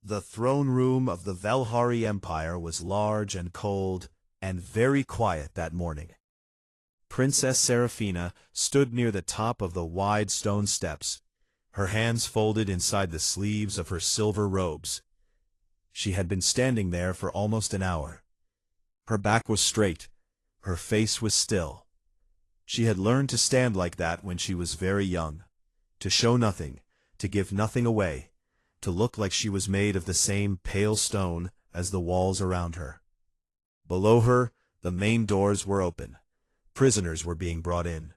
The throne room of the Velhari Empire was large and cold, and very quiet that morning. Princess Seraphina stood near the top of the wide stone steps, her hands folded inside the sleeves of her silver robes. She had been standing there for almost an hour. Her back was straight, her face was still. She had learned to stand like that when she was very young, to show nothing, to give nothing away, to look like she was made of the same pale stone as the walls around her. Below her, the main doors were open. Prisoners were being brought in.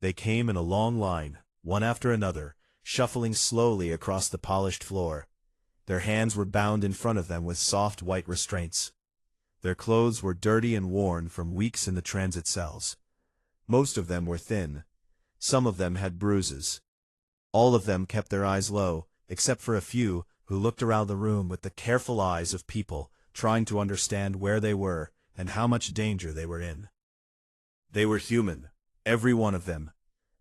They came in a long line, one after another, shuffling slowly across the polished floor. Their hands were bound in front of them with soft white restraints. Their clothes were dirty and worn from weeks in the transit cells. Most of them were thin. Some of them had bruises. All of them kept their eyes low, except for a few who looked around the room with the careful eyes of people trying to understand where they were and how much danger they were in. They were human, every one of them.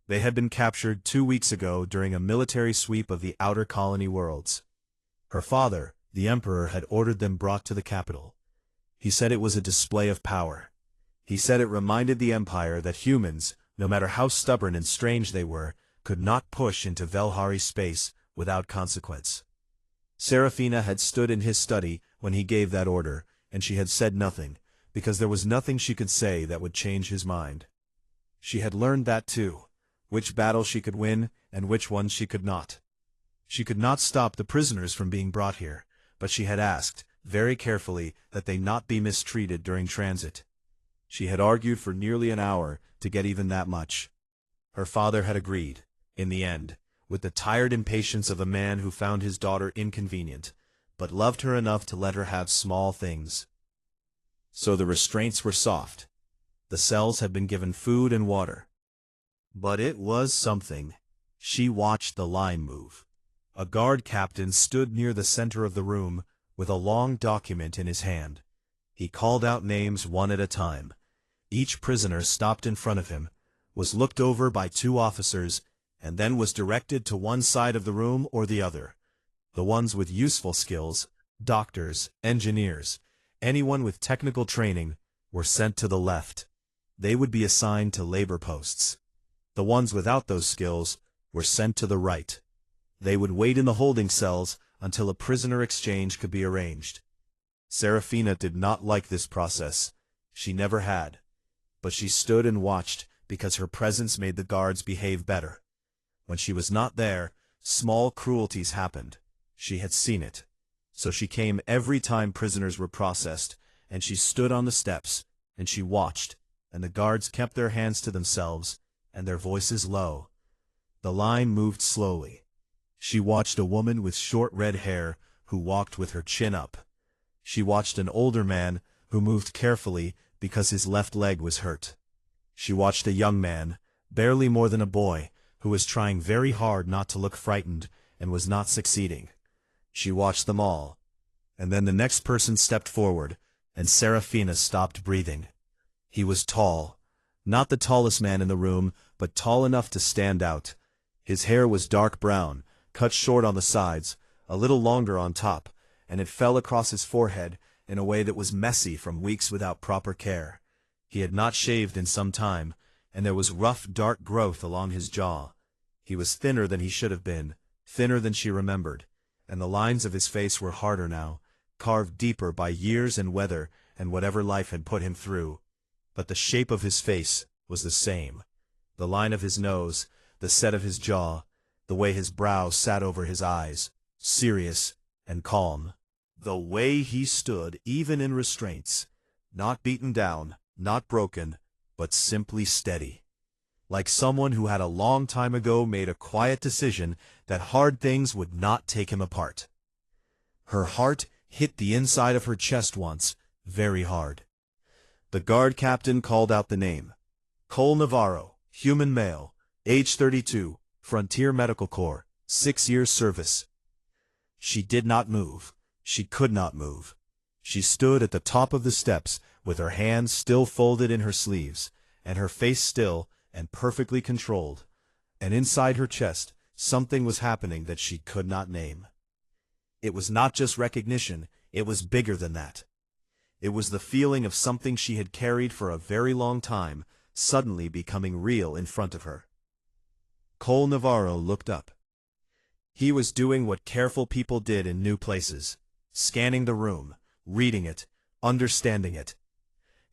They had been captured 2 weeks ago during a military sweep of the outer colony worlds. Her father, the Emperor, had ordered them brought to the capital. He said it was a display of power. He said it reminded the Empire that humans, no matter how stubborn and strange they were, could not push into Velhari space without consequence. Seraphina had stood in his study when he gave that order, and she had said nothing, because there was nothing she could say that would change his mind. She had learned that too, which battles she could win and which ones she could not. She could not stop the prisoners from being brought here, but she had asked, very carefully, that they not be mistreated during transit. She had argued for nearly an hour to get even that much. Her father had agreed, in the end, with the tired impatience of a man who found his daughter inconvenient, but loved her enough to let her have small things. So the restraints were soft. The cells had been given food and water. But it was something. She watched the line move. A guard captain stood near the center of the room with a long document in his hand. He called out names one at a time. Each prisoner stopped in front of him, was looked over by 2 officers, and then was directed to one side of the room or the other. The ones with useful skills, doctors, engineers, anyone with technical training, were sent to the left. They would be assigned to labor posts. The ones without those skills were sent to the right. They would wait in the holding cells until a prisoner exchange could be arranged. Seraphina did not like this process. She never had. But she stood and watched because her presence made the guards behave better. When she was not there, small cruelties happened. She had seen it. So she came every time prisoners were processed, and she stood on the steps, and she watched, and the guards kept their hands to themselves, and their voices low. The line moved slowly. She watched a woman with short red hair who walked with her chin up. She watched an older man who moved carefully because his left leg was hurt. She watched a young man, barely more than a boy, who was trying very hard not to look frightened and was not succeeding. She watched them all. And then the next person stepped forward, and Seraphina stopped breathing. He was tall. Not the tallest man in the room, but tall enough to stand out. His hair was dark brown, cut short on the sides, a little longer on top, and it fell across his forehead in a way that was messy from weeks without proper care. He had not shaved in some time, and there was rough dark growth along his jaw. He was thinner than he should have been, thinner than she remembered, and the lines of his face were harder now, carved deeper by years and weather and whatever life had put him through. But the shape of his face was the same. The line of his nose, the set of his jaw, the way his brow sat over his eyes, serious and calm. The way he stood, even in restraints, not beaten down, not broken, but simply steady. Like someone who had a long time ago made a quiet decision that hard things would not take him apart. Her heart hit the inside of her chest once, very hard. The guard captain called out the name. Cole Navarro, human male, age 32, Frontier Medical Corps, 6 years service. She did not move. She could not move. She stood at the top of the steps with her hands still folded in her sleeves, and her face still and perfectly controlled. And inside her chest, something was happening that she could not name. It was not just recognition, it was bigger than that. It was the feeling of something she had carried for a very long time, suddenly becoming real in front of her. Cole Navarro looked up. He was doing what careful people did in new places, scanning the room, reading it, understanding it.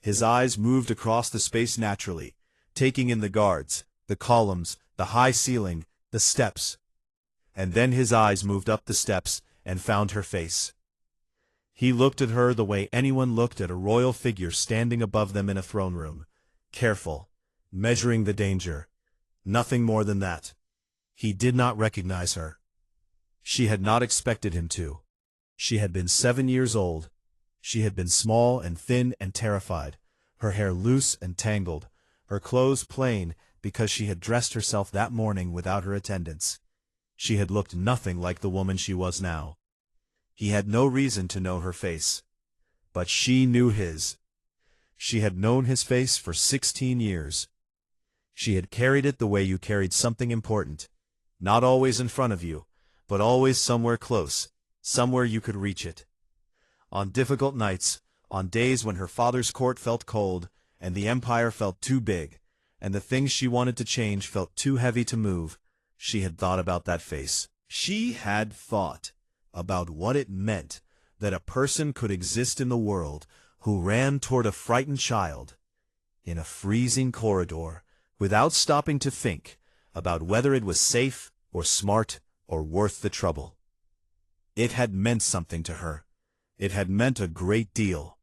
His eyes moved across the space naturally, taking in the guards, the columns, the high ceiling, the steps. And then his eyes moved up the steps and found her face. He looked at her the way anyone looked at a royal figure standing above them in a throne room, careful, measuring the danger. Nothing more than that. He did not recognize her. She had not expected him to. She had been 7 years old. She had been small and thin and terrified, her hair loose and tangled, her clothes plain because she had dressed herself that morning without her attendants. She had looked nothing like the woman she was now. He had no reason to know her face. But she knew his. She had known his face for 16 years. She had carried it the way you carried something important, not always in front of you, but always somewhere close, somewhere you could reach it. On difficult nights, on days when her father's court felt cold, and the empire felt too big, and the things she wanted to change felt too heavy to move, she had thought about that face. She had thought about what it meant that a person could exist in the world who ran toward a frightened child in a freezing corridor without stopping to think about whether it was safe or smart or worth the trouble. It had meant something to her. It had meant a great deal.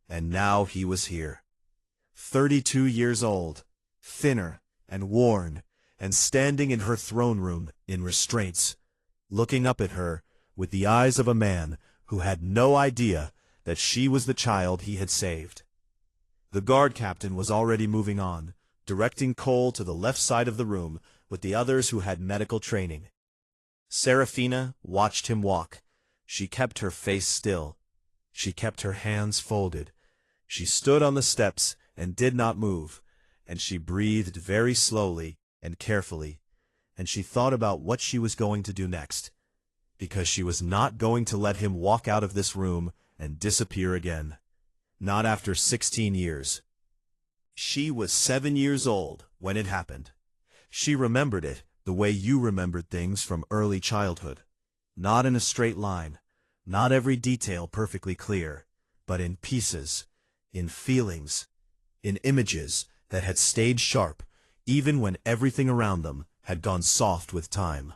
And now he was here. 32 years old, thinner and worn, and standing in her throne room in restraints, looking up at her with the eyes of a man who had no idea that she was the child he had saved. The guard captain was already moving on, directing Cole to the left side of the room with the others who had medical training. Serafina watched him walk. She kept her face still. She kept her hands folded. She stood on the steps and did not move, and she breathed very slowly and carefully, and she thought about what she was going to do next, because she was not going to let him walk out of this room and disappear again. Not after 16 years. She was 7 years old when it happened. She remembered it the way you remembered things from early childhood. Not in a straight line, not every detail perfectly clear, but in pieces, in feelings, in images that had stayed sharp even when everything around them had gone soft with time.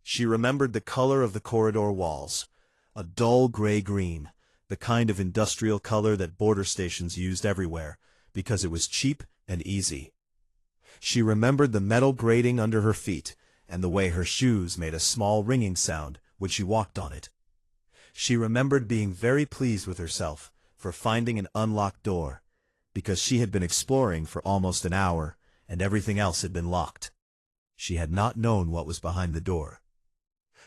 She remembered the color of the corridor walls, a dull gray-green, the kind of industrial color that border stations used everywhere, because it was cheap and easy. She remembered the metal grating under her feet, and the way her shoes made a small ringing sound when she walked on it. She remembered being very pleased with herself for finding an unlocked door, because she had been exploring for almost an hour, and everything else had been locked. She had not known what was behind the door.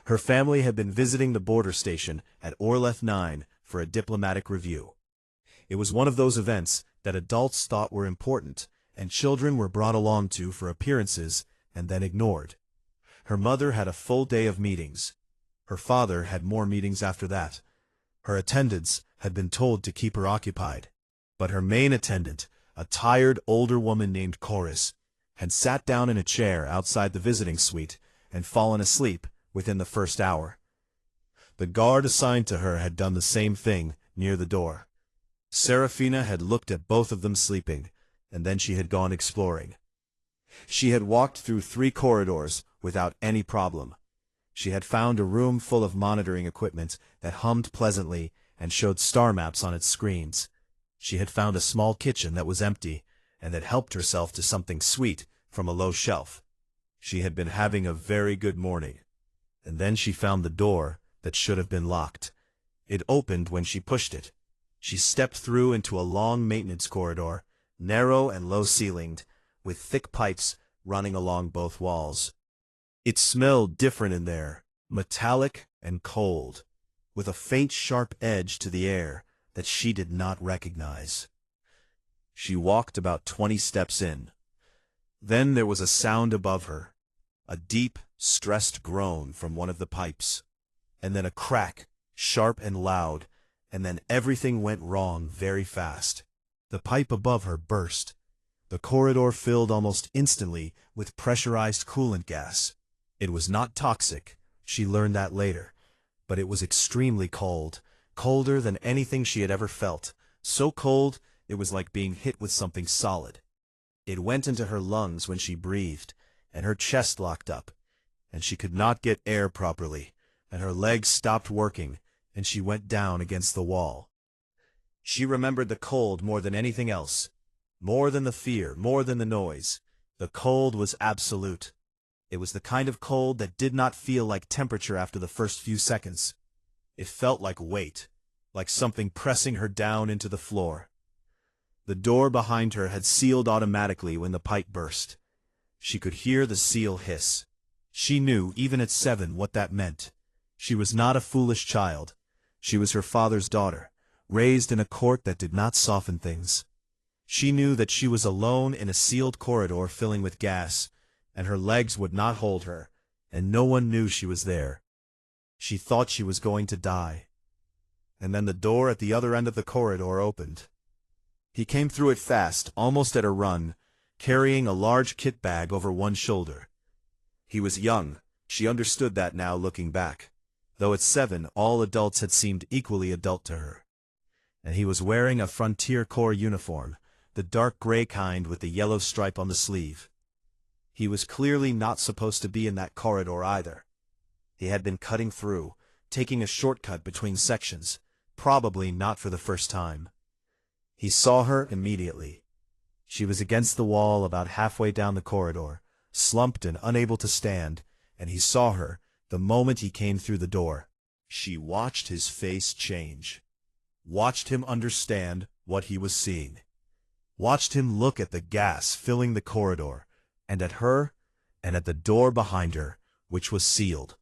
Her family had been visiting the border station at Orleth 9 for a diplomatic review. It was one of those events that adults thought were important, and children were brought along to for appearances and then ignored. Her mother had a full day of meetings. Her father had more meetings after that. Her attendants had been told to keep her occupied, but her main attendant, a tired older woman named Chorus, had sat down in a chair outside the visiting suite and fallen asleep within the first hour. The guard assigned to her had done the same thing near the door. Serafina had looked at both of them sleeping, and then she had gone exploring. She had walked through 3 corridors without any problem. She had found a room full of monitoring equipment that hummed pleasantly and showed star maps on its screens. She had found a small kitchen that was empty, and had helped herself to something sweet from a low shelf. She had been having a very good morning. And then she found the door that should have been locked. It opened when she pushed it. She stepped through into a long maintenance corridor, narrow and low-ceilinged, with thick pipes running along both walls. It smelled different in there, metallic and cold, with a faint sharp edge to the air that she did not recognize. She walked about 20 steps in. Then there was a sound above her, a deep, stressed groan from one of the pipes. and then a crack, sharp and loud, and then everything went wrong very fast. The pipe above her burst. The corridor filled almost instantly with pressurized coolant gas. It was not toxic, she learned that later, but it was extremely cold, colder than anything she had ever felt, so cold it was like being hit with something solid. It went into her lungs when she breathed, and her chest locked up, and she could not get air properly, and her legs stopped working, and she went down against the wall. She remembered the cold more than anything else, more than the fear, more than the noise. The cold was absolute. It was the kind of cold that did not feel like temperature after the first few seconds. It felt like weight, like something pressing her down into the floor. The door behind her had sealed automatically when the pipe burst. She could hear the seal hiss. She knew, even at 7, what that meant. She was not a foolish child. She was her father's daughter, raised in a court that did not soften things. She knew that she was alone in a sealed corridor filling with gas, and her legs would not hold her, and no one knew she was there. She thought she was going to die. And then the door at the other end of the corridor opened. He came through it fast, almost at a run, carrying a large kit bag over one shoulder. He was young, she understood that now looking back, though at 7 all adults had seemed equally adult to her. And he was wearing a Frontier Corps uniform, the dark gray kind with the yellow stripe on the sleeve. He was clearly not supposed to be in that corridor either. He had been cutting through, taking a shortcut between sections, probably not for the first time. He saw her immediately. She was against the wall about halfway down the corridor, slumped and unable to stand, and he saw her the moment he came through the door. She watched his face change, watched him understand what he was seeing, watched him look at the gas filling the corridor, and at her, and at the door behind her, which was sealed,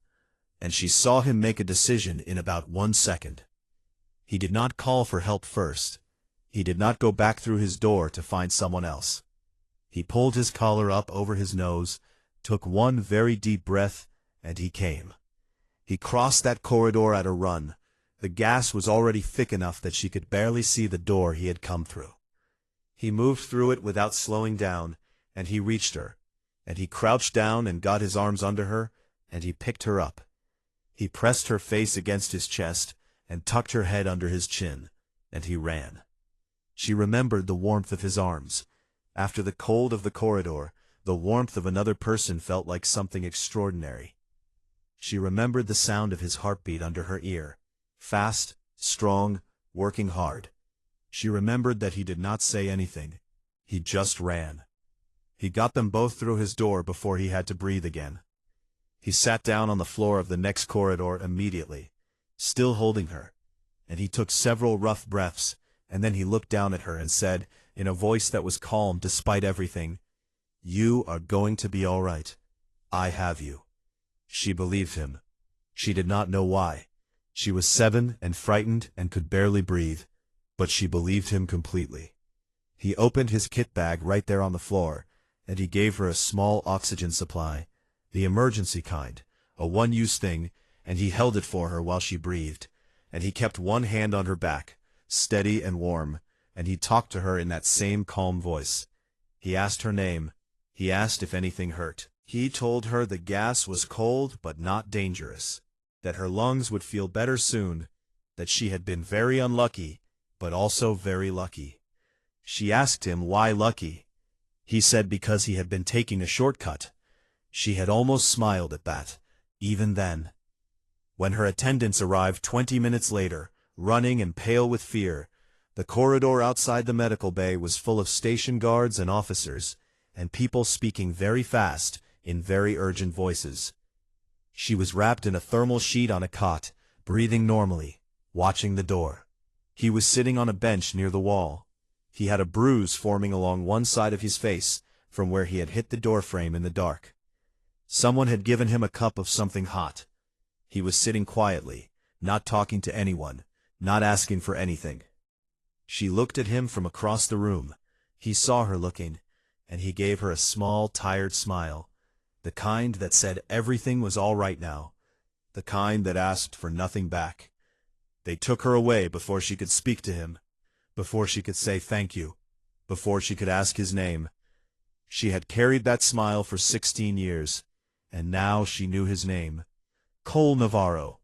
and she saw him make a decision in about 1 second. He did not call for help first. He did not go back through his door to find someone else. He pulled his collar up over his nose, took one very deep breath, and he came. He crossed that corridor at a run. The gas was already thick enough that she could barely see the door he had come through. He moved through it without slowing down, and he reached her, and he crouched down and got his arms under her, and he picked her up. He pressed her face against his chest and tucked her head under his chin, and he ran. She remembered the warmth of his arms. After the cold of the corridor, the warmth of another person felt like something extraordinary. She remembered the sound of his heartbeat under her ear, fast, strong, working hard. She remembered that he did not say anything. He just ran. He got them both through his door before he had to breathe again. He sat down on the floor of the next corridor immediately, still holding her, and he took several rough breaths, and then he looked down at her and said, in a voice that was calm despite everything, "You are going to be all right. I have you." She believed him. She did not know why. She was 7 and frightened and could barely breathe, but she believed him completely. He opened his kit bag right there on the floor, and he gave her a small oxygen supply, the emergency kind, a one-use thing, and he held it for her while she breathed, and he kept one hand on her back, steady and warm, and he talked to her in that same calm voice. He asked her name. He asked if anything hurt. He told her the gas was cold but not dangerous, that her lungs would feel better soon, that she had been very unlucky, but also very lucky. She asked him why lucky. He said because he had been taking a shortcut. She had almost smiled at that, even then. When her attendants arrived 20 minutes later, running and pale with fear, the corridor outside the medical bay was full of station guards and officers, and people speaking very fast, in very urgent voices. She was wrapped in a thermal sheet on a cot, breathing normally, watching the door. He was sitting on a bench near the wall. He had a bruise forming along one side of his face, from where he had hit the doorframe in the dark. Someone had given him a cup of something hot. He was sitting quietly, not talking to anyone, not asking for anything. She looked at him from across the room. He saw her looking, and he gave her a small, tired smile, the kind that said everything was all right now, the kind that asked for nothing back. They took her away before she could speak to him, before she could say thank you, before she could ask his name. She had carried that smile for 16 years, and now she knew his name, Cole Navarro,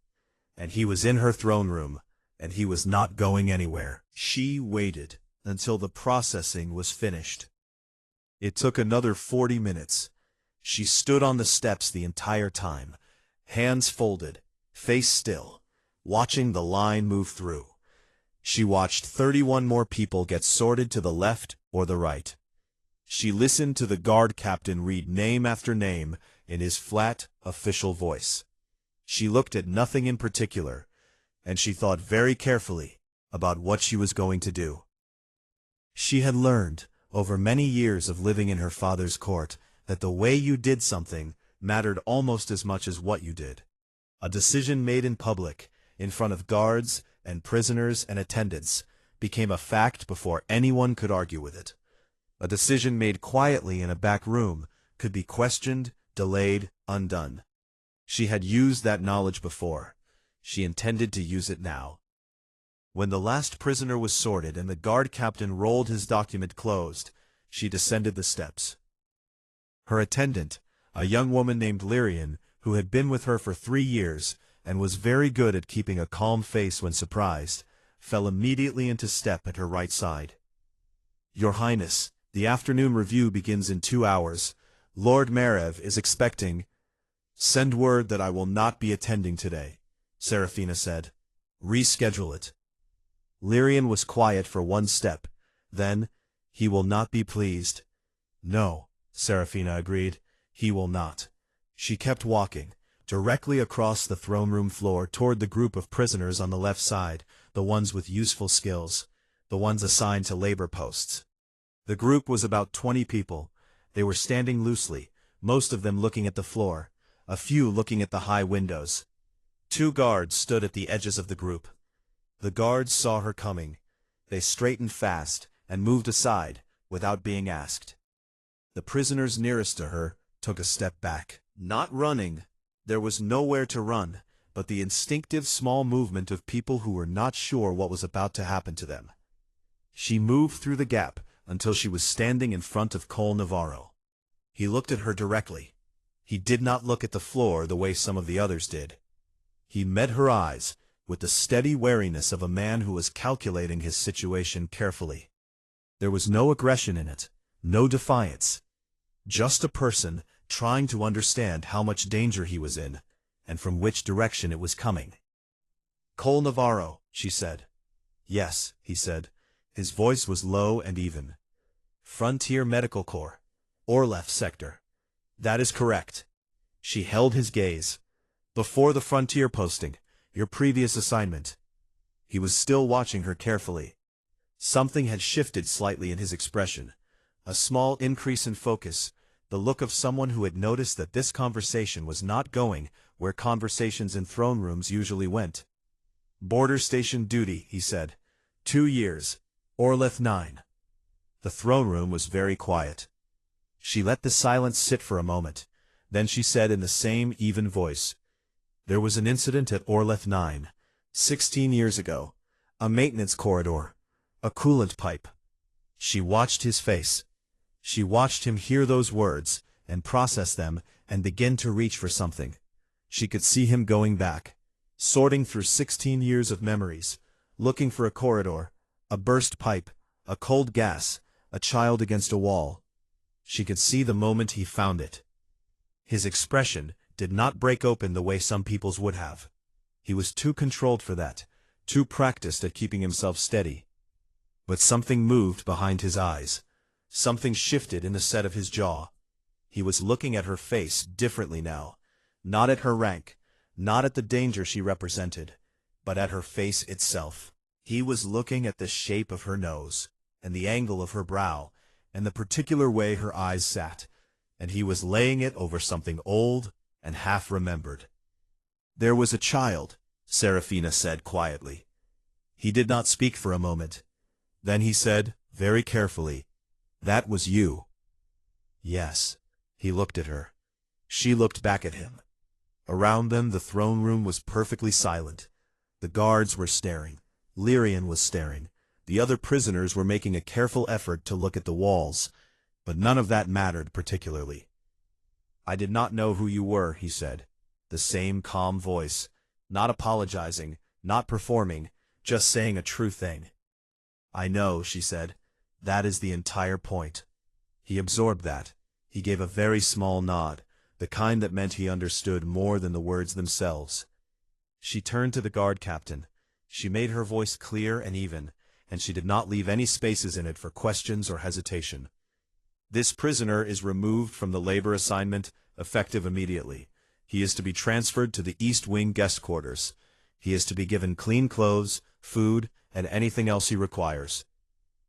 and he was in her throne room, and he was not going anywhere. She waited until the processing was finished. It took another 40 minutes. She stood on the steps the entire time, hands folded, face still, watching the line move through. She watched 31 more people get sorted to the left or the right. She listened to the guard captain read name after name in his flat, official voice. She looked at nothing in particular, and she thought very carefully about what she was going to do. She had learned, over many years of living in her father's court, that the way you did something mattered almost as much as what you did. A decision made in public, in front of guards and prisoners and attendants, became a fact before anyone could argue with it. A decision made quietly in a back room could be questioned, delayed, undone. She had used that knowledge before. She intended to use it now. When the last prisoner was sorted and the guard captain rolled his document closed, she descended the steps. Her attendant, a young woman named Lyrian, who had been with her for 3 years and was very good at keeping a calm face when surprised, fell immediately into step at her right side. "Your Highness, the afternoon review begins in 2 hours. Lord Merev is expecting—" "Send word that I will not be attending today," Serafina said. "Reschedule it." Lyrian was quiet for 1 step. Then, "He will not be pleased." "No," Serafina agreed, "he will not." She kept walking, directly across the throne room floor toward the group of prisoners on the left side, the ones with useful skills, the ones assigned to labor posts. The group was about 20 people. They were standing loosely, most of them looking at the floor, a few looking at the high windows. 2 guards stood at the edges of the group. The guards saw her coming. They straightened fast and moved aside without being asked. The prisoners nearest to her took a step back. Not running. There was nowhere to run, but the instinctive small movement of people who were not sure what was about to happen to them. She moved through the gap until she was standing in front of Cole Navarro. He looked at her directly. He did not look at the floor the way some of the others did. He met her eyes with the steady wariness of a man who was calculating his situation carefully. There was no aggression in it, no defiance. Just a person trying to understand how much danger he was in, and from which direction it was coming. "Cole Navarro," she said. "Yes," he said. His voice was low and even. "Frontier Medical Corps, Orlef Sector." "That is correct." She held his gaze. "Before the frontier posting, your previous assignment." He was still watching her carefully. Something had shifted slightly in his expression. A small increase in focus, the look of someone who had noticed that this conversation was not going where conversations in throne rooms usually went. "Border station duty," he said. 2 years. Orleth 9. The throne room was very quiet. She let the silence sit for a moment. Then she said in the same even voice, "There was an incident at Orleth 9, 16 years ago. A maintenance corridor. A coolant pipe." She watched his face. She watched him hear those words, and process them, and begin to reach for something. She could see him going back, sorting through 16 years of memories, looking for a corridor, a burst pipe, a cold gas, a child against a wall. She could see the moment he found it. His expression did not break open the way some people's would have. He was too controlled for that, too practiced at keeping himself steady. But something moved behind his eyes. Something shifted in the set of his jaw. He was looking at her face differently now, not at her rank, not at the danger she represented, but at her face itself. He was looking at the shape of her nose, and the angle of her brow, and the particular way her eyes sat, and he was laying it over something old and half-remembered. "There was a child," Serafina said quietly. He did not speak for a moment. Then he said, very carefully, "That was you." "Yes." He looked at her. She looked back at him. Around them the throne room was perfectly silent. The guards were staring. Lyrian was staring. The other prisoners were making a careful effort to look at the walls, but none of that mattered particularly. "I did not know who you were," he said. The same calm voice, not apologizing, not performing, just saying a true thing. "I know," she said. "That is the entire point." He absorbed that. He gave a very small nod, the kind that meant he understood more than the words themselves. She turned to the guard captain. She made her voice clear and even, and she did not leave any spaces in it for questions or hesitation. "This prisoner is removed from the labor assignment, effective immediately. He is to be transferred to the East Wing guest quarters. He is to be given clean clothes, food, and anything else he requires.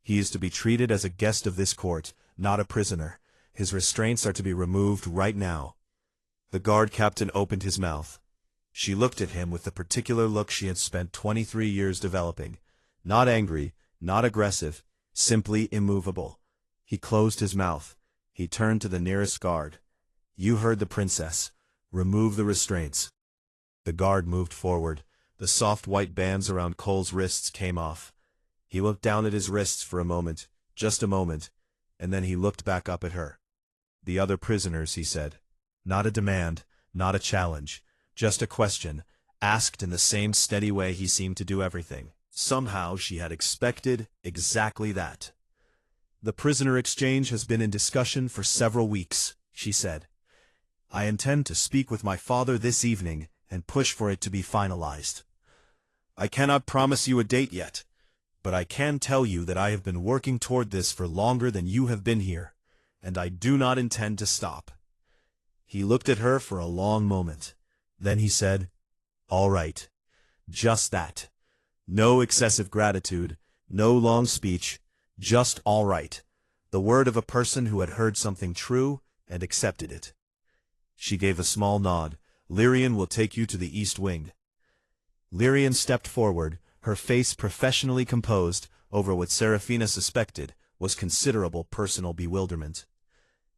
He is to be treated as a guest of this court, not a prisoner. His restraints are to be removed right now." The guard captain opened his mouth. She looked at him with the particular look she had spent 23 years developing. Not angry, not aggressive, simply immovable. He closed his mouth. He turned to the nearest guard. "You heard the princess. Remove the restraints." The guard moved forward. The soft white bands around Cole's wrists came off. He looked down at his wrists for a moment, just a moment, and then he looked back up at her. "The other prisoners," he said. Not a demand, not a challenge, just a question, asked in the same steady way he seemed to do everything. Somehow she had expected exactly that. "The prisoner exchange has been in discussion for several weeks," she said. "I intend to speak with my father this evening and push for it to be finalized. I cannot promise you a date yet, but I can tell you that I have been working toward this for longer than you have been here, and I do not intend to stop." He looked at her for a long moment. Then he said, "All right. Just that. No excessive gratitude, no long speech, just all right. The word of a person who had heard something true and accepted it." She gave a small nod. "Lyrian will take you to the East Wing." Lyrian stepped forward, her face professionally composed over what Seraphina suspected was considerable personal bewilderment.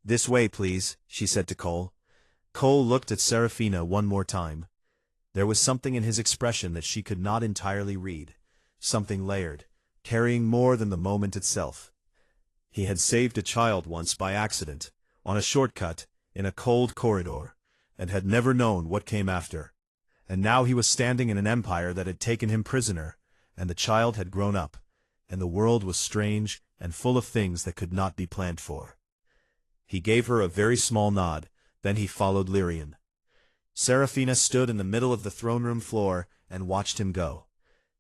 "This way, please," she said to Cole. Cole looked at Seraphina one more time. There was something in his expression that she could not entirely read, something layered, carrying more than the moment itself. He had saved a child once by accident, on a shortcut, in a cold corridor, and had never known what came after. And now he was standing in an empire that had taken him prisoner, and the child had grown up, and the world was strange and full of things that could not be planned for. He gave her a very small nod, then he followed Lyrian. Seraphina stood in the middle of the throne room floor and watched him go.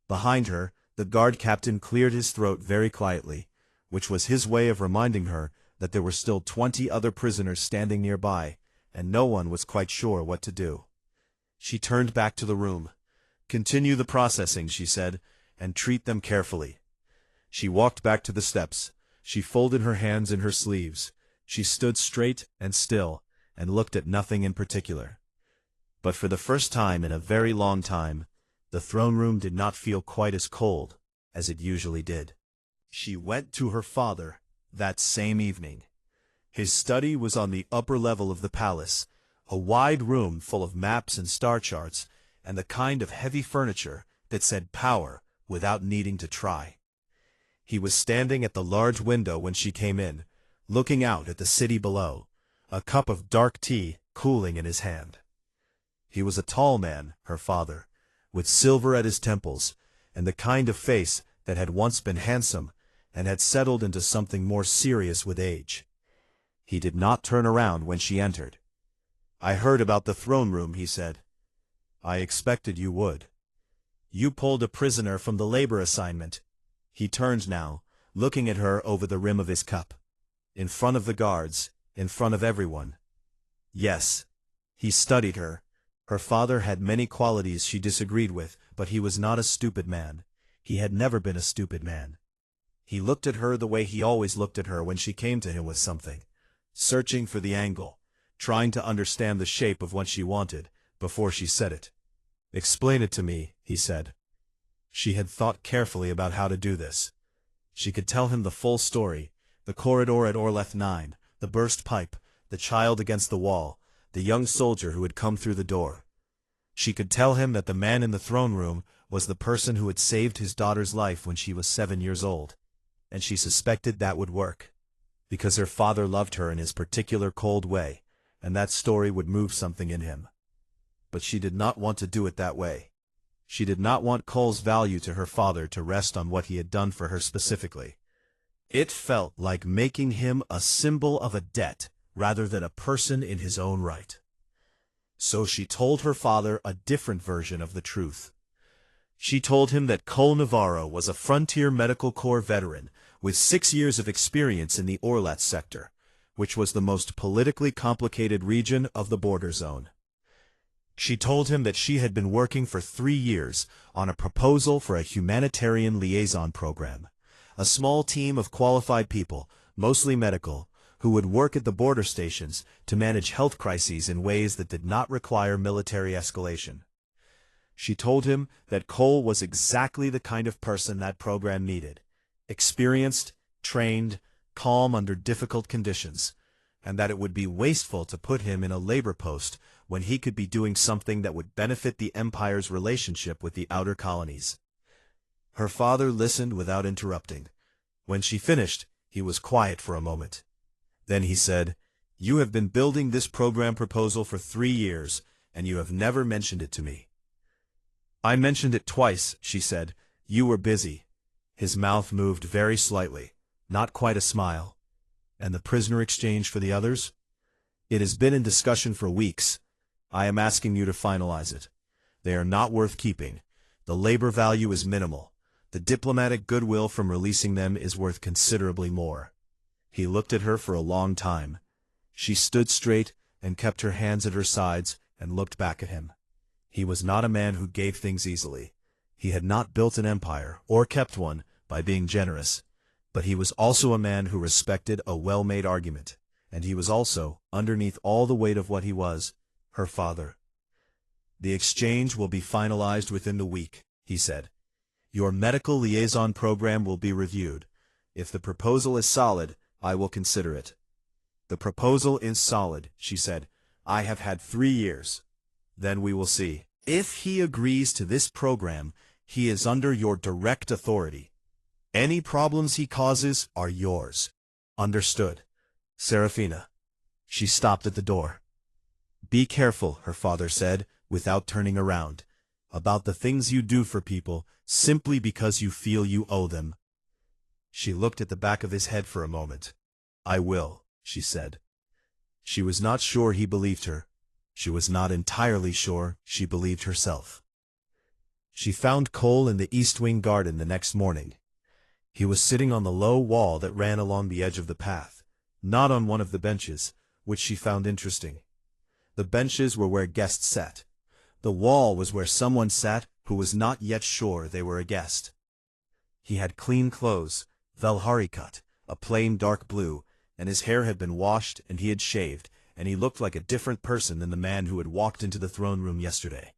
Behind her, the guard captain cleared his throat very quietly, which was his way of reminding her that there were still 20 other prisoners standing nearby, and no one was quite sure what to do. She turned back to the room. "Continue the processing," she said, "and treat them carefully." She walked back to the steps. She folded her hands in her sleeves. She stood straight and still, and looked at nothing in particular. But for the first time in a very long time, the throne room did not feel quite as cold as it usually did. She went to her father that same evening. His study was on the upper level of the palace, a wide room full of maps and star charts, and the kind of heavy furniture that said power without needing to try. He was standing at the large window when she came in, looking out at the city below, a cup of dark tea cooling in his hand. He was a tall man, her father, with silver at his temples, and the kind of face that had once been handsome and had settled into something more serious with age. He did not turn around when she entered. "I heard about the throne room," he said. "I expected you would. You pulled a prisoner from the labor assignment." He turned now, looking at her over the rim of his cup. In front of the guards, in front of everyone. Yes. He studied her. Her father had many qualities she disagreed with, but he was not a stupid man. He had never been a stupid man. He looked at her the way he always looked at her when she came to him with something, searching for the angle, trying to understand the shape of what she wanted, before she said it. "Explain it to me," he said. She had thought carefully about how to do this. She could tell him the full story, the corridor at Orleth 9, the burst pipe, the child against the wall, the young soldier who had come through the door. She could tell him that the man in the throne room was the person who had saved his daughter's life when she was 7 years old, and she suspected that would work, because her father loved her in his particular cold way, and that story would move something in him. But she did not want to do it that way. She did not want Cole's value to her father to rest on what he had done for her specifically. It felt like making him a symbol of a debt rather than a person in his own right. So she told her father a different version of the truth. She told him that Cole Navarro was a Frontier Medical Corps veteran with 6 years of experience in the Orlat sector, which was the most politically complicated region of the border zone. She told him that she had been working for 3 years on a proposal for a humanitarian liaison program, a small team of qualified people, mostly medical, who would work at the border stations to manage health crises in ways that did not require military escalation. She told him that Cole was exactly the kind of person that program needed: experienced, trained, calm under difficult conditions, and that it would be wasteful to put him in a labor post when he could be doing something that would benefit the Empire's relationship with the outer colonies. Her father listened without interrupting. When she finished, he was quiet for a moment. Then he said, "You have been building this program proposal for 3 years, and you have never mentioned it to me." "I mentioned it twice," she said. "You were busy." His mouth moved very slightly, not quite a smile. "And the prisoner exchange for the others?" "It has been in discussion for weeks. I am asking you to finalize it. They are not worth keeping. The labor value is minimal. The diplomatic goodwill from releasing them is worth considerably more." He looked at her for a long time. She stood straight and kept her hands at her sides and looked back at him. He was not a man who gave things easily. He had not built an empire, or kept one, by being generous. But he was also a man who respected a well-made argument, and he was also, underneath all the weight of what he was, her father. "The exchange will be finalized within the week," he said. "Your medical liaison program will be reviewed. If the proposal is solid, I will consider it." "The proposal is solid," she said. "I have had 3 years. Then we will see. If he agrees to this program, he is under your direct authority. Any problems he causes are yours." "Understood, Serafina." She stopped at the door. "Be careful," her father said, without turning around, "about the things you do for people simply because you feel you owe them." She looked at the back of his head for a moment. "I will," she said. She was not sure he believed her. She was not entirely sure she believed herself. She found Cole in the East Wing garden the next morning. He was sitting on the low wall that ran along the edge of the path, not on one of the benches, which she found interesting. The benches were where guests sat. The wall was where someone sat who was not yet sure they were a guest. He had clean clothes, Valhari cut, a plain dark blue, and his hair had been washed and he had shaved, and he looked like a different person than the man who had walked into the throne room yesterday.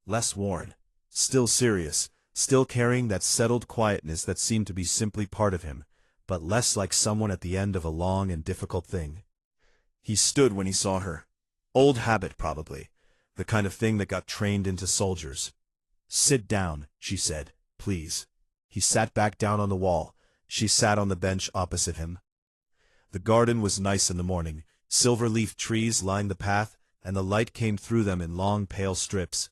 Less worn, still serious, still carrying that settled quietness that seemed to be simply part of him, but less like someone at the end of a long and difficult thing. He stood when he saw her. Old habit, probably, the kind of thing that got trained into soldiers. "Sit down," she said, "please." He sat back down on the wall. She sat on the bench opposite him. The garden was nice in the morning. Silver-leafed trees lined the path, and the light came through them in long pale strips.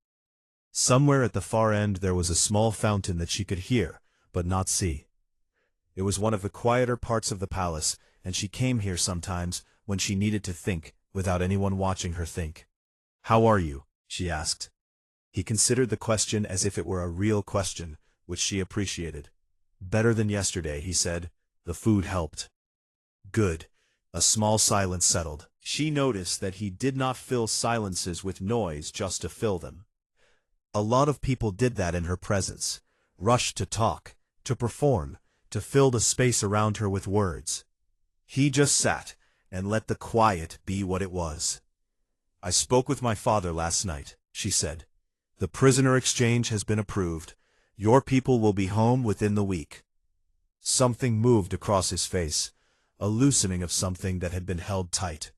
Somewhere at the far end there was a small fountain that she could hear, but not see. It was one of the quieter parts of the palace, and she came here sometimes when she needed to think, without anyone watching her think. "How are you?" she asked. He considered the question as if it were a real question, which she appreciated. "Better than yesterday," he said. "The food helped." "Good." A small silence settled. She noticed that he did not fill silences with noise just to fill them. A lot of people did that in her presence, rushed to talk, to perform, to fill the space around her with words. He just sat and let the quiet be what it was. "I spoke with my father last night," she said. "The prisoner exchange has been approved. Your people will be home within the week." Something moved across his face, a loosening of something that had been held tight.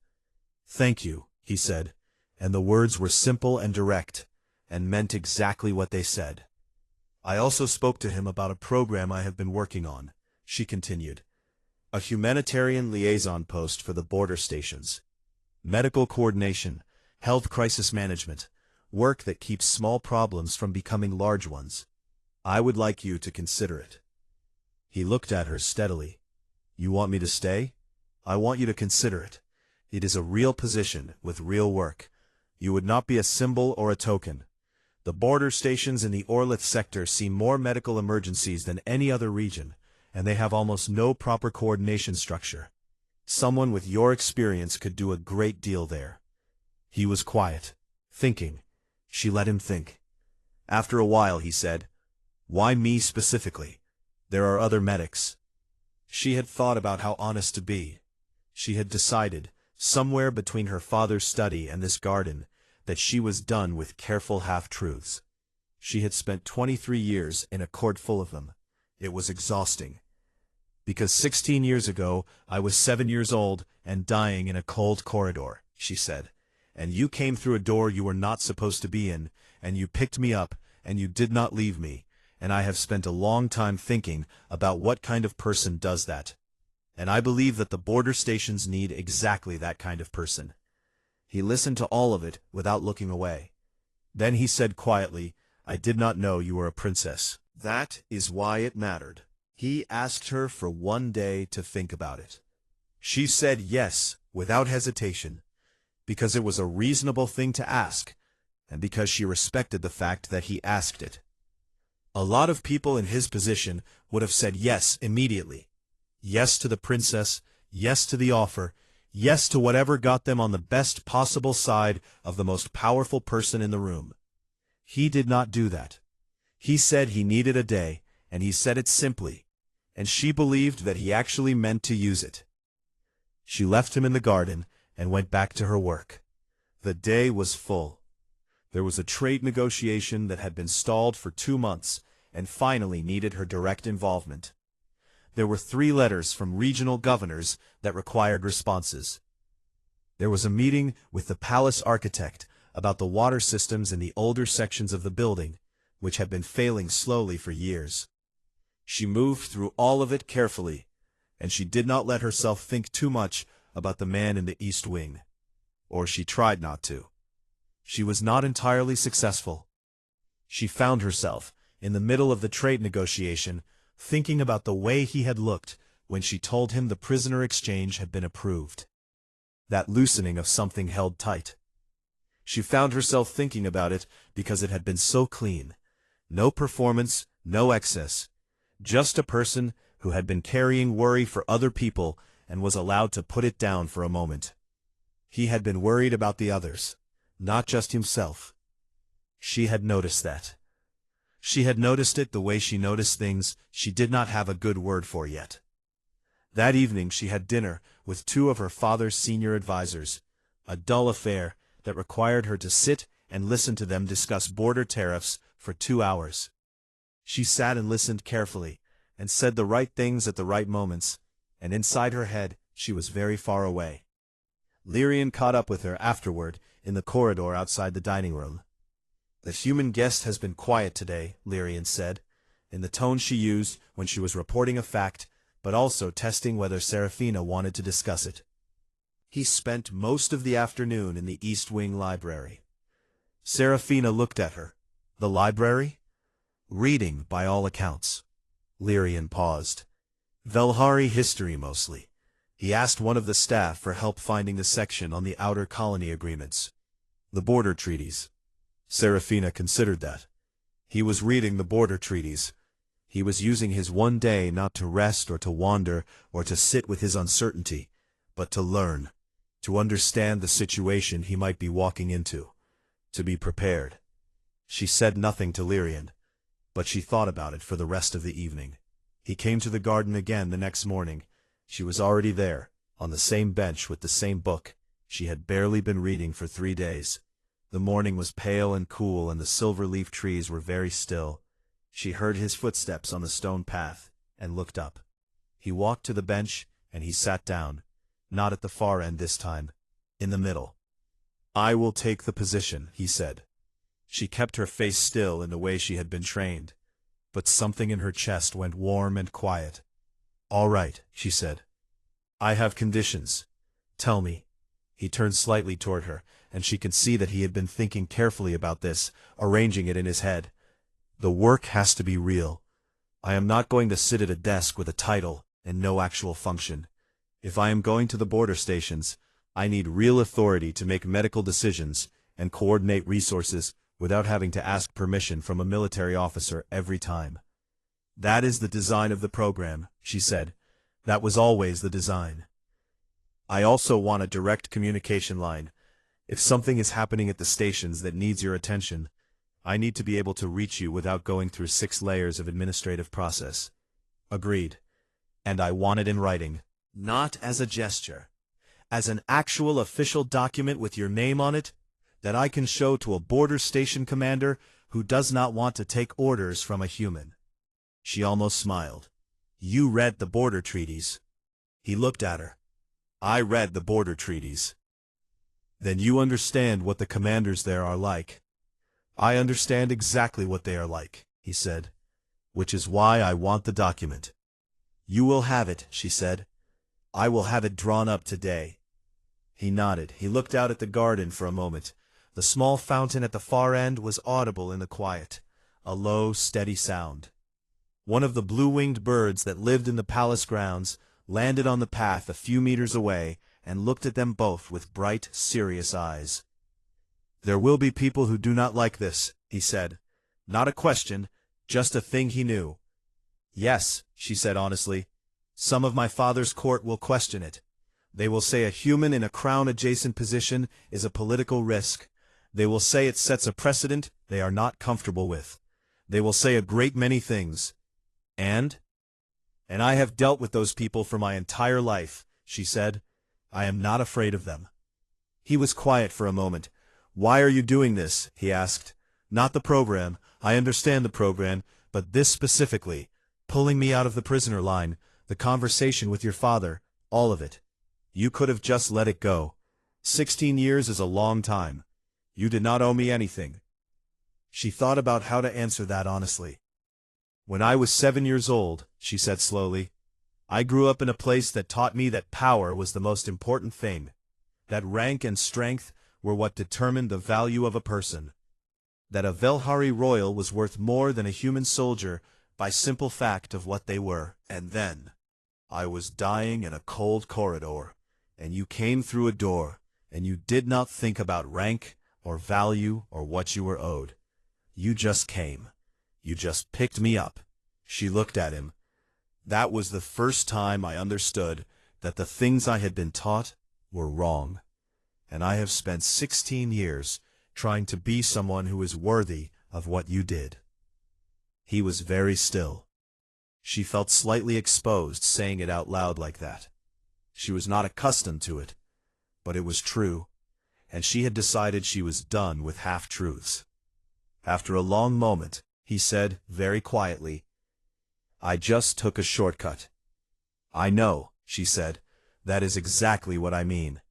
"Thank you," he said, and the words were simple and direct, and meant exactly what they said. I also spoke to him about a program I have been working on, she continued. A humanitarian liaison post for the border stations. Medical coordination, health crisis management, work that keeps small problems from becoming large ones. I would like you to consider it. He looked at her steadily. You want me to stay? I want you to consider it. It is a real position with real work. You would not be a symbol or a token. The border stations in the Orlith sector see more medical emergencies than any other region, and they have almost no proper coordination structure. Someone with your experience could do a great deal there. He was quiet, thinking. She let him think. After a while he said, Why me specifically? There are other medics. She had thought about how honest to be. She had decided, somewhere between her father's study and this garden, that she was done with careful half-truths. She had spent 23 years in a court full of them. It was exhausting. Because 16 years ago, I was 7 years old and dying in a cold corridor, she said. And you came through a door you were not supposed to be in, and you picked me up, and you did not leave me, and I have spent a long time thinking about what kind of person does that. And I believe that the border stations need exactly that kind of person. He listened to all of it without looking away. Then he said quietly, I did not know you were a princess. That is why it mattered. He asked her for one day to think about it. She said yes, without hesitation, because it was a reasonable thing to ask, and because she respected the fact that he asked it. A lot of people in his position would have said yes immediately. Yes to the princess, yes to the offer, yes to whatever got them on the best possible side of the most powerful person in the room. He did not do that. He said he needed a day, and he said it simply, and she believed that he actually meant to use it. She left him in the garden and went back to her work. The day was full. There was a trade negotiation that had been stalled for 2 months and finally needed her direct involvement. There were 3 letters from regional governors that required responses. There was a meeting with the palace architect about the water systems in the older sections of the building, which had been failing slowly for years. She moved through all of it carefully, and she did not let herself think too much about the man in the East Wing. Or she tried not to. She was not entirely successful. She found herself, in the middle of the trade negotiation, thinking about the way he had looked when she told him the prisoner exchange had been approved. That loosening of something held tight. She found herself thinking about it because it had been so clean. No performance, no excess. Just a person who had been carrying worry for other people and was allowed to put it down for a moment. He had been worried about the others, not just himself. She had noticed that. She had noticed it the way she noticed things she did not have a good word for yet. That evening she had dinner with 2 of her father's senior advisors, a dull affair that required her to sit and listen to them discuss border tariffs for 2 hours. She sat and listened carefully, and said the right things at the right moments, and inside her head she was very far away. Lyrian caught up with her afterward in the corridor outside the dining room. The human guest has been quiet today, Lyrian said, in the tone she used when she was reporting a fact, but also testing whether Serafina wanted to discuss it. He spent most of the afternoon in the East Wing library. Serafina looked at her. The library? Reading, by all accounts. Lyrian paused. Velhari history mostly. He asked one of the staff for help finding the section on the outer colony agreements. The border treaties. Serafina considered that. He was reading the border treaties. He was using his one day not to rest or to wander or to sit with his uncertainty, but to learn, to understand the situation he might be walking into, to be prepared. She said nothing to Lyrian, but she thought about it for the rest of the evening. He came to the garden again the next morning. She was already there, on the same bench with the same book. She had barely been reading for 3 days. The morning was pale and cool, and the silver-leaf trees were very still. She heard his footsteps on the stone path, and looked up. He walked to the bench, and he sat down, not at the far end this time, in the middle. I will take the position, he said. She kept her face still in the way she had been trained, but something in her chest went warm and quiet. "All right," she said. "I have conditions. Tell me." He turned slightly toward her, and she could see that he had been thinking carefully about this, arranging it in his head. "The work has to be real. I am not going to sit at a desk with a title and no actual function. If I am going to the border stations, I need real authority to make medical decisions and coordinate resources without having to ask permission from a military officer every time." "That is the design of the program," she said. "That was always the design. I also want a direct communication line. If something is happening at the stations that needs your attention, I need to be able to reach you without going through 6 layers of administrative process." "Agreed. And I want it in writing. Not as a gesture. As an actual official document with your name on it, that I can show to a border station commander who does not want to take orders from a human." She almost smiled. "You read the border treaties." He looked at her. "I read the border treaties." "Then you understand what the commanders there are like." "I understand exactly what they are like," he said, "which is why I want the document." "You will have it," she said. "I will have it drawn up today." He nodded. He looked out at the garden for a moment. The small fountain at the far end was audible in the quiet, a low, steady sound. One of the blue-winged birds that lived in the palace grounds landed on the path a few meters away and looked at them both with bright, serious eyes. "There will be people who do not like this," he said. Not a question, just a thing he knew. "Yes," she said honestly. "Some of my father's court will question it. They will say a human in a crown-adjacent position is a political risk. They will say it sets a precedent they are not comfortable with. They will say a great many things. And I have dealt with those people for my entire life," she said. "I am not afraid of them." He was quiet for a moment. "Why are you doing this?" he asked. "Not the program. I understand the program, but this specifically. Pulling me out of the prisoner line, the conversation with your father, all of it. You could have just let it go. 16 years is a long time. You did not owe me anything." She thought about how to answer that honestly. "When I was 7 years old," she said slowly, "I grew up in a place that taught me that power was the most important thing, that rank and strength were what determined the value of a person, that a Velhari royal was worth more than a human soldier by simple fact of what they were. And then I was dying in a cold corridor, and you came through a door, and you did not think about rank or value or what you were owed. You just came. You just picked me up." She looked at him. "That was the first time I understood that the things I had been taught were wrong. And I have spent 16 years trying to be someone who is worthy of what you did." He was very still. She felt slightly exposed saying it out loud like that. She was not accustomed to it, but it was true, and she had decided she was done with half-truths. After a long moment, he said, very quietly, "I just took a shortcut." "I know," she said. "That is exactly what I mean."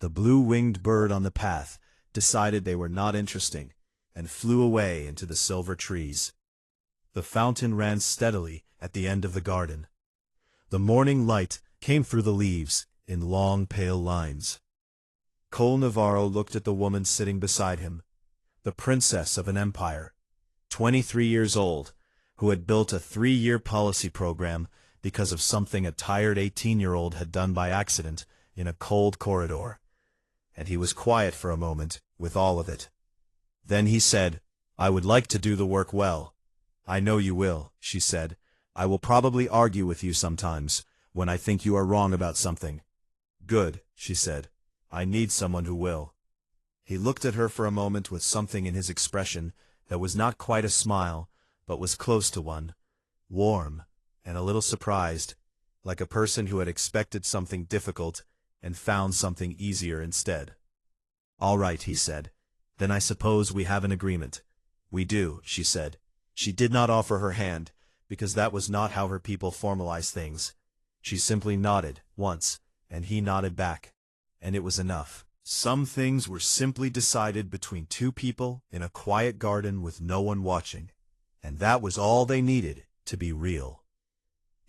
The blue-winged bird on the path decided they were not interesting, and flew away into the silver trees. The fountain ran steadily at the end of the garden. The morning light came through the leaves in long, pale lines. Cole Navarro looked at the woman sitting beside him, the princess of an empire, 23 years old, who had built a 3-year policy program because of something a tired 18-year-old had done by accident in a cold corridor. And he was quiet for a moment, with all of it. Then he said, "I would like to do the work well." "I know you will," she said. "I will probably argue with you sometimes, when I think you are wrong about something." "Good," she said. "I need someone who will." He looked at her for a moment with something in his expression that was not quite a smile, but was close to one, warm, and a little surprised, like a person who had expected something difficult and found something easier instead. "All right," he said. "Then I suppose we have an agreement." "We do," she said. She did not offer her hand, because that was not how her people formalized things. She simply nodded, once, and he nodded back. And it was enough. Some things were simply decided between two people in a quiet garden with no one watching, and that was all they needed to be real.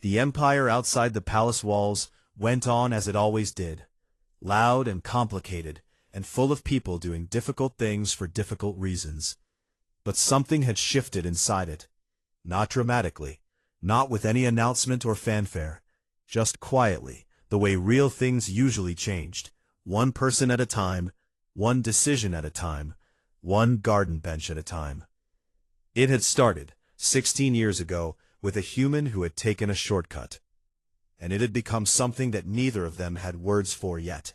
The empire outside the palace walls went on as it always did, loud and complicated, and full of people doing difficult things for difficult reasons. But something had shifted inside it. Not dramatically, not with any announcement or fanfare, just quietly, the way real things usually changed, one person at a time, one decision at a time, one garden bench at a time. It had started, 16 years ago, with a human who had taken a shortcut. And it had become something that neither of them had words for yet.